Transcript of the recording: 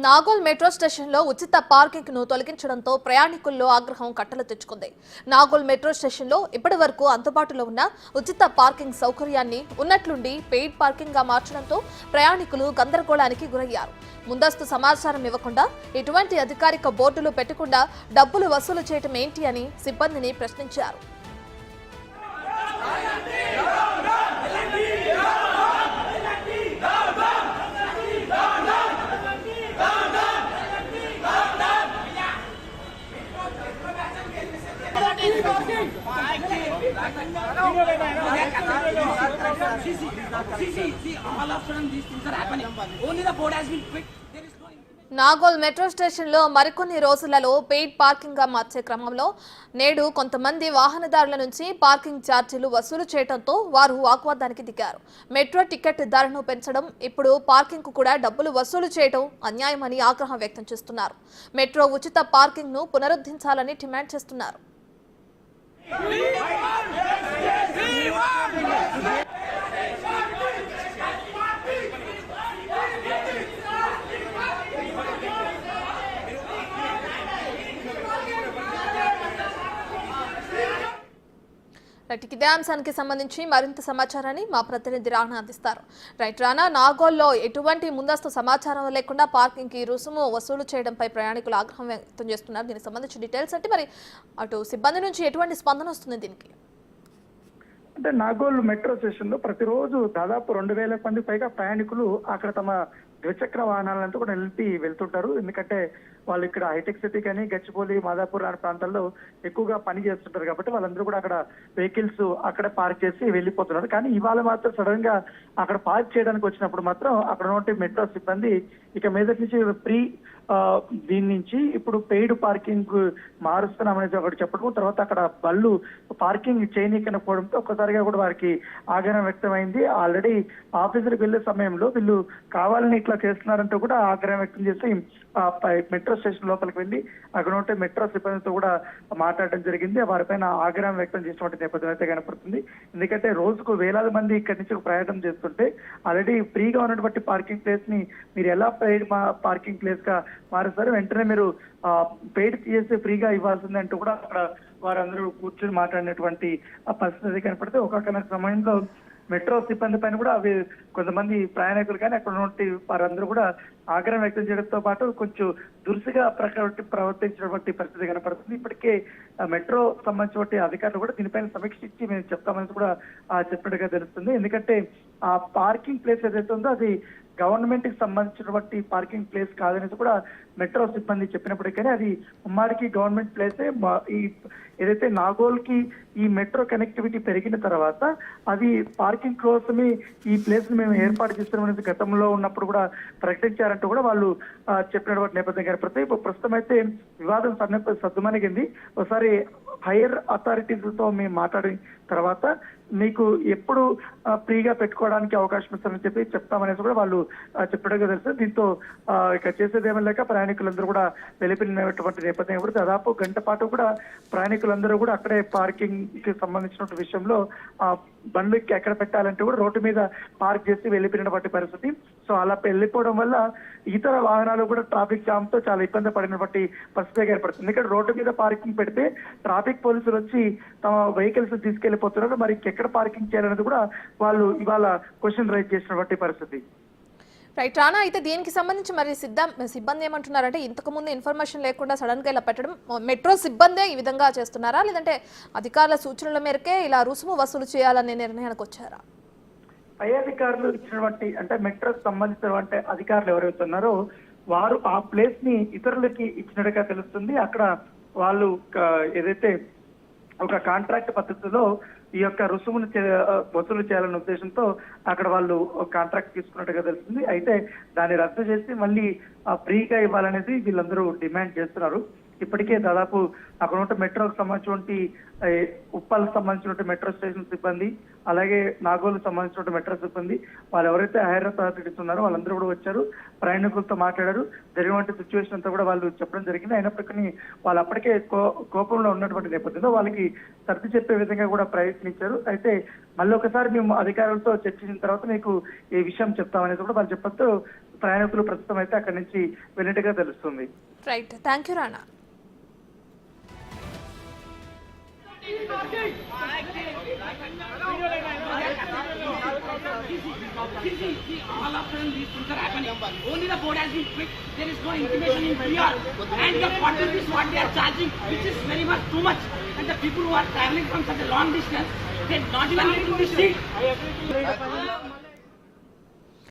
Nagole metro స్టేషన్లో ఉచిత parking ను తొలగించడంతో ప్రయాణికుల్లో ఆగ్రహం కట్టలు తెచ్చుకుంది. నాగోల్ మెట్రో స్టేషన్లో ఇప్పటి వరకు అందుబాటులో ఉన్న ఉచిత పార్కింగ్ సౌకర్యాన్ని ఉన్నట్లుండి పెయిడ్ పార్కింగ్ గా మార్చడంతో ప్రయాణికులు గందరగోళానికి గురయ్యారు. ముందస్తు సమాచారం ఇవ్వకుండా, ఎటువంటి అధికారిక బోర్డులు పెట్టకుండా డబ్బులు వసూలు చేయటం ఏంటి అని సిబ్బందిని ప్రశ్నించారు. నాగోల్ మెట్రో స్టేషన్లో మరికొన్ని రోజులలో పెయిడ్ పార్కింగ్ గా మార్చే క్రమంలో నేడు కొంతమంది వాహనదారుల నుంచి పార్కింగ్ ఛార్జీలు వసూలు చేయడంతో వారు వాగ్వాదానికి దిగారు. మెట్రో టికెట్ ధరను పెంచడం, ఇప్పుడు పార్కింగ్ కు కూడా డబ్బులు వసూలు చేయడం అన్యాయమని ఆగ్రహం వ్యక్తం చేస్తున్నారు. మెట్రో ఉచిత పార్కింగ్ ను పునరుద్ధరించాలని డిమాండ్ చేస్తున్నారు. ఇదే అంశానికి సంబంధించి మరింత సమాచారాన్ని మా ప్రతినిధి రానా అందిస్తారు. రానా, నాగోల్లో ఎటువంటి ముందస్తు సమాచారం లేకుండా పార్కింగ్ కి రుసుము వసూలు చేయడంపై ప్రయాణికులు ఆగ్రహం వ్యక్తం చేస్తున్నారు. దీనికి సంబంధించి డీటెయిల్స్ అంటే మరి అటు సిబ్బంది నుంచి ఎటువంటి స్పందన వస్తుంది దీనికి? అంటే నాగోల్ మెట్రో స్టేషన్ లో ప్రతిరోజు దాదాపు 2000 మంది పైగా ప్రయాణికులు అక్కడ తమ ద్విచక్ర వాహనాలంతా కూడా నిలిపి వెళ్తుంటారు. ఎందుకంటే వాళ్ళు ఇక్కడ హైటెక్ సిటీ కానీ గచ్చిబౌలి, మాదాపూర్ లాంటి ప్రాంతాల్లో ఎక్కువగా పని చేస్తుంటారు కాబట్టి వాళ్ళందరూ కూడా అక్కడ వెహికల్స్ అక్కడ పార్క్ చేసి వెళ్ళిపోతున్నారు. కానీ ఇవాళ మాత్రం సడన్ గా అక్కడ పార్క్ చేయడానికి వచ్చినప్పుడు మాత్రం అక్కడ ఉన్న మెట్రో సిబ్బంది ఇక మీద నుంచి ప్రీ దీని నుంచి ఇప్పుడు పెయిడ్ పార్కింగ్ మారుస్తున్నామనేది ఒకటి చెప్పడం, తర్వాత అక్కడ బళ్ళు పార్కింగ్ చేయనీయకపోవడంతో ఒక్కసారిగా కూడా వారికి ఆగ్రహం వ్యక్తమైంది. ఆల్రెడీ ఆఫీసులకు వెళ్లే సమయంలో వీళ్ళు కావాలని ఇట్లా చేస్తున్నారంటూ కూడా ఆగ్రహం వ్యక్తం చేసి మెట్రో స్టేషన్ లోపలికి వెళ్ళి అక్కడ ఉంటే మెట్రో సిబ్బందితో కూడా మాట్లాడడం జరిగింది. వారిపైన ఆగ్రహం వ్యక్తం చేసినటువంటి నేపథ్యం అయితే కనపడుతుంది. ఎందుకంటే రోజుకు వేలాది మంది ఇక్కడి నుంచి ప్రయాణం చేస్తుంటే ఆల్రెడీ ఫ్రీగా ఉన్నటువంటి పార్కింగ్ ప్లేస్ ని మీరు ఎలా పెయిడ్ పార్కింగ్ ప్లేస్ గా మారుస్తారు, వెంటనే మీరు పెయిడ్ చేసి ఫ్రీగా ఇవ్వాల్సింది అంటూ కూడా అక్కడ వారందరూ కూర్చొని మాట్లాడినటువంటి పరిస్థితి కనపడితే ఒక్కొక్క సమయంలో మెట్రో సిబ్బంది పైన కూడా అవి కొంతమంది ప్రయాణికులు కానీ అక్కడ ఉన్నటువంటి వారందరూ కూడా ఆగ్రహం వ్యక్తం చేయడంతో పాటు కొంచెం దురుసుగా ప్రవర్తించినటువంటి పరిస్థితి కనపడుతుంది. ఇప్పటికే మెట్రో సంబంధించిన అధికారులు కూడా దీనిపైన సమీక్షించి మేము చెప్తామని కూడా చెప్పినట్టుగా తెలుస్తుంది. ఎందుకంటే ఆ పార్కింగ్ ప్లేస్ ఏదైతే ఉందో అది గవర్నమెంట్ కి సంబంధించినటువంటి పార్కింగ్ ప్లేస్ కాదనేసి కూడా మెట్రో సిబ్బంది చెప్పినప్పటికీ అది ఉమ్మాడికి గవర్నమెంట్ ప్లేసే. ఈ ఏదైతే నాగోల్ కి ఈ మెట్రో కనెక్టివిటీ పెరిగిన తర్వాత అది పార్కింగ్ కోసమే ఈ ప్లేస్ ని మేము ఏర్పాటు చేస్తామనేది గతంలో ఉన్నప్పుడు కూడా ప్రకటించారంటూ కూడా వాళ్ళు చెప్పినటువంటి నేపథ్యం కనపడుతుంది. ఇప్పుడు ప్రస్తుతం అయితే వివాదం సద్దుమణిగింది. ఒకసారి హైయర్ అథారిటీస్ తో మేము మాట్లాడిన తర్వాత మీకు ఎప్పుడు ఫ్రీగా పెట్టుకోవడానికి అవకాశం ఇస్తామని చెప్పి చెప్తామనేసి కూడా వాళ్ళు చెప్పడంగా తెలుస్తుంది. దీంతో ఇక చేసేదేమీ లేక ప్రయాణికులందరూ కూడా వెలిపినటువంటి నేపథ్యం కూడా దాదాపు గంట పాటు కూడా ప్రయాణికులందరూ కూడా అక్కడే పార్కింగ్ కి సంబంధించిన విషయంలో బండ్లు ఎక్కడ పెట్టాలంటే కూడా రోడ్డు మీద పార్క్ చేసి వెళ్ళిపోయినటువంటి పరిస్థితి. సో అలా వెళ్ళిపోవడం వల్ల ఇతర వాహనాలు కూడా ట్రాఫిక్ జామ్ తో చాలా ఇబ్బంది పడినటువంటి పరిస్థితి ఏర్పడుతుంది. ఇక్కడ రోడ్డు మీద పార్కింగ్ పెడితే ట్రాఫిక్ పోలీసులు వచ్చి తమ వెహికల్స్ తీసుకెళ్లిపోతున్నారు. మరి ఎక్కడ పార్కింగ్ చేయాలనేది కూడా వాళ్ళు ఇవాళ క్వశ్చన్ రైజ్ చేసినటువంటి పరిస్థితి. రైట్ రానా, అయితే దీనికి సంబంధించి మరి సిబ్బంది ఏమంటున్నారంటే ఇంతకు ముందు ఇన్ఫర్మేషన్ లేకుండా సడన్ గా ఇలా పెట్టడం మెట్రో సిబ్బందే ఈ విధంగా చేస్తున్నారా, లేదంటే అధికారుల సూచనల మేరకే ఇలా రుసుము వసూలు చేయాలనే నిర్ణయానికి వచ్చారా? పై అధికారులు ఇచ్చినటువంటి అంటే మెట్రోకి సంబంధించినటువంటి అధికారులు ఎవరైతే ఉన్నారో వారు ఆ ప్లేస్ ని ఇతరులకి ఇచ్చినట్టుగా తెలుస్తుంది. అక్కడ వాళ్ళు ఏదైతే ఒక కాంట్రాక్ట్ పద్ధతిలో ఈ యొక్క రుసుమును వసూలు చేయాలనే ఉద్దేశంతో అక్కడ వాళ్ళు కాంట్రాక్ట్ తీసుకున్నట్టుగా తెలుస్తుంది. అయితే దాన్ని రద్దు చేసి మళ్ళీ ఫ్రీగా ఇవ్వాలనేది వీళ్ళందరూ డిమాండ్ చేస్తున్నారు. ఇప్పటికే దాదాపు అక్కడ ఉన్న మెట్రోకి సంబంధించినటువంటి ఉప్పల్కి సంబంధించినటువంటి మెట్రో స్టేషన్ సిబ్బంది, అలాగే నాగోల్కి సంబంధించిన మెట్రో సిబ్బంది, వాళ్ళు ఎవరైతే హైర్ అథారిటీస్ ఉన్నారో వాళ్ళందరూ కూడా వచ్చారు, ప్రయాణికులతో మాట్లాడారు. జరిగినటువంటి సిచ్యువేషన్ అంతా కూడా వాళ్ళు చెప్పడం జరిగింది. అయినప్పటికీ వాళ్ళు అప్పటికే కోపంలో ఉన్నటువంటి నేపథ్యంలో వాళ్ళకి సర్ది చెప్పే విధంగా కూడా ప్రయత్నించారు. అయితే మళ్ళీ ఒకసారి మేము అధికారులతో చర్చించిన తర్వాత మీకు ఈ విషయం చెప్తామనేది కూడా వాళ్ళు చెప్పడంతో ప్రయాణికులు ప్రస్తుతం అయితే అక్కడి నుంచి వెళ్ళినట్టుగా తెలుస్తుంది. Right, thank you Rana. All of a sudden these things are happening. Only the board has been quick. There is no intimation in PR. And the quantity is what they are charging, which is very much too much. And the people who are traveling from such a long distance, they are not even getting the seat.